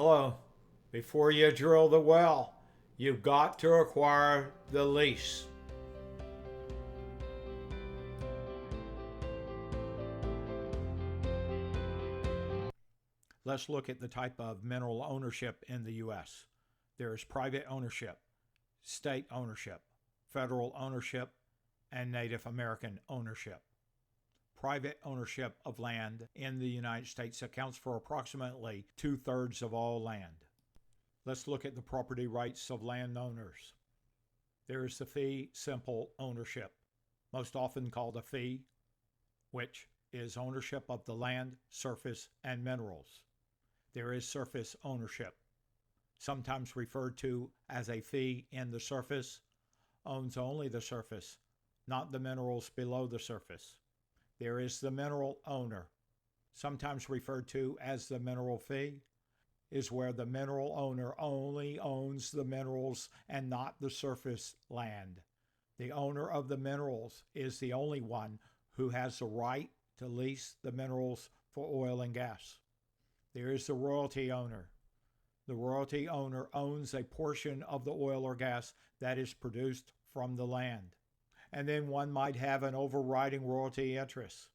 Hello. Before you drill the well, you've got to acquire the lease. Let's look at the type of mineral ownership in the U.S. There is private ownership, state ownership, federal ownership, and Native American ownership. Private ownership of land in the United States accounts for approximately 2/3 of all land. Let's look at the property rights of landowners. There is the fee simple ownership, most often called a fee, which is ownership of the land, surface, and minerals. There is surface ownership, sometimes referred to as a fee in the surface, owns only the surface, not the minerals below the surface. There is the mineral owner, sometimes referred to as the mineral fee, is where the mineral owner only owns the minerals and not the surface land. The owner of the minerals is the only one who has the right to lease the minerals for oil and gas. There is the royalty owner. The royalty owner owns a portion of the oil or gas that is produced from the land. And then one might have an overriding royalty interest.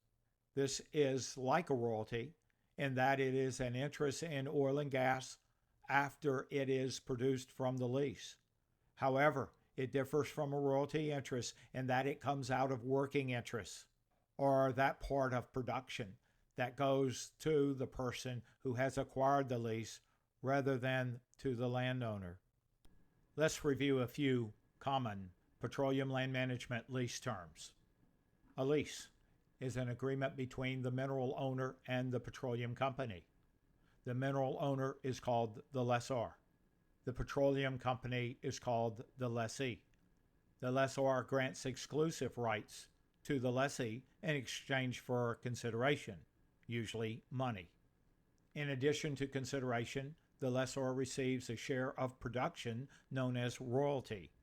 This is like a royalty in that it is an interest in oil and gas after it is produced from the lease. However, it differs from a royalty interest in that it comes out of working interests, or that part of production that goes to the person who has acquired the lease rather than to the landowner. Let's review a few common Petroleum Land Management lease terms. A lease is an agreement between the mineral owner and the petroleum company. The mineral owner is called the lessor. The petroleum company is called the lessee. The lessor grants exclusive rights to the lessee in exchange for consideration, usually money. In addition to consideration, the lessor receives a share of production known as royalty.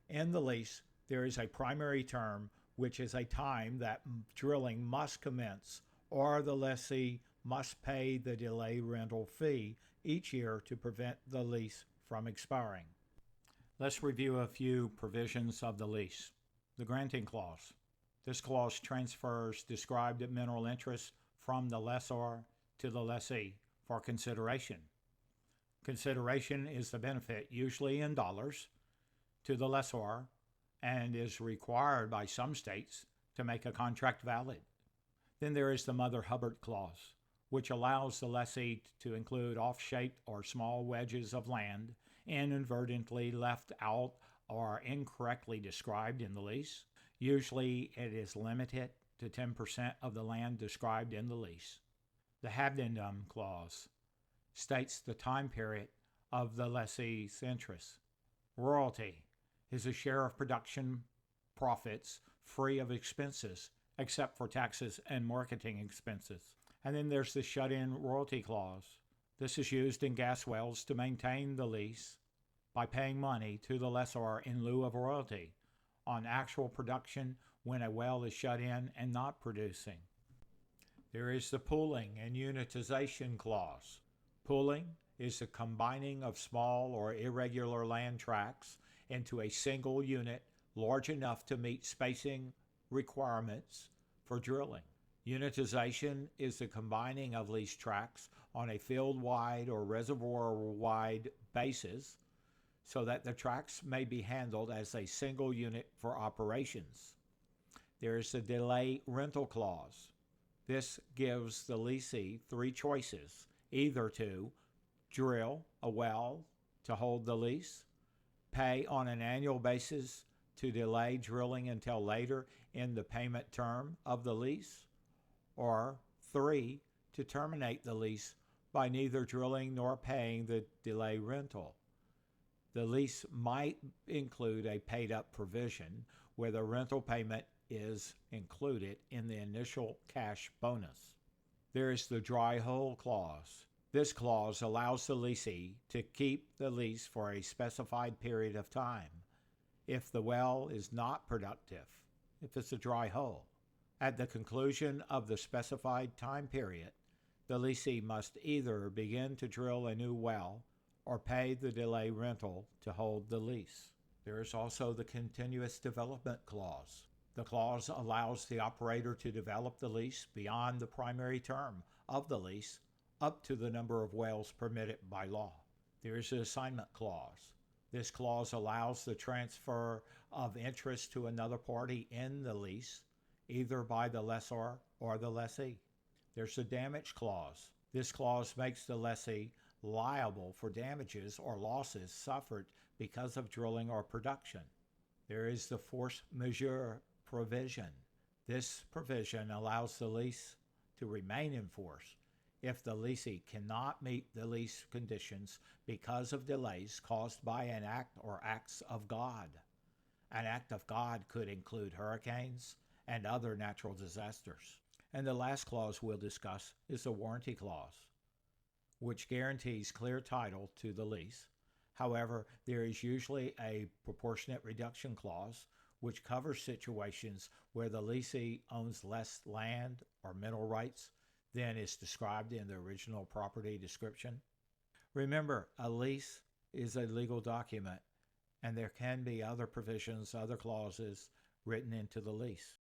In the lease, there is a primary term, which is a time that drilling must commence, or the lessee must pay the delay rental fee each year to prevent the lease from expiring. Let's review a few provisions of the lease. The granting clause. This clause transfers described mineral interests from the lessor to the lessee for consideration. Consideration is the benefit, usually in dollars, to the lessor and is required by some states to make a contract valid. Then there is the Mother Hubbard Clause, which allows the lessee to include off-shaped or small wedges of land inadvertently left out or incorrectly described in the lease. Usually it is limited to 10% of the land described in the lease. The Hab Dindim Clause states the time period of the lessee's interest. Royalty is a share of production profits free of expenses except for taxes and marketing expenses. And then there's the shut-in royalty clause. This is used in gas wells to maintain the lease by paying money to the lessor in lieu of royalty on actual production when a well is shut in and not producing. There is the pooling and unitization clause. Pooling is the combining of small or irregular land tracts into a single unit large enough to meet spacing requirements for drilling. Unitization is the combining of lease tracts on a field-wide or reservoir-wide basis so that the tracts may be handled as a single unit for operations. There is the delay rental clause. This gives the lessee three choices, either to drill a well to hold the lease, pay on an annual basis to delay drilling until later in the payment term of the lease, or 3, to terminate the lease by neither drilling nor paying the delay rental. The lease might include a paid-up provision where the rental payment is included in the initial cash bonus. There is the dry hole clause. This clause allows the lessee to keep the lease for a specified period of time if the well is not productive, if it's a dry hole. At the conclusion of the specified time period, The lessee must either begin to drill a new well or pay the delay rental to hold the lease. There is also the Continuous Development Clause. The clause allows the operator to develop the lease beyond the primary term of the lease up to the number of wells permitted by law. There is the Assignment Clause. This clause allows the transfer of interest to another party in the lease, either by the lessor or the lessee. There's the Damage Clause. This clause makes the lessee liable for damages or losses suffered because of drilling or production. There is the Force Majeure provision. This provision allows the lease to remain in force if the lessee cannot meet the lease conditions because of delays caused by an act or acts of God. An act of God could include hurricanes and other natural disasters. And the last clause we'll discuss is the Warranty Clause, which guarantees clear title to the lease. However, there is usually a Proportionate Reduction Clause, which covers situations where the lessee owns less land or mineral rights than is described in the original property description. Remember, a lease is a legal document, and there can be other provisions, other clauses written into the lease.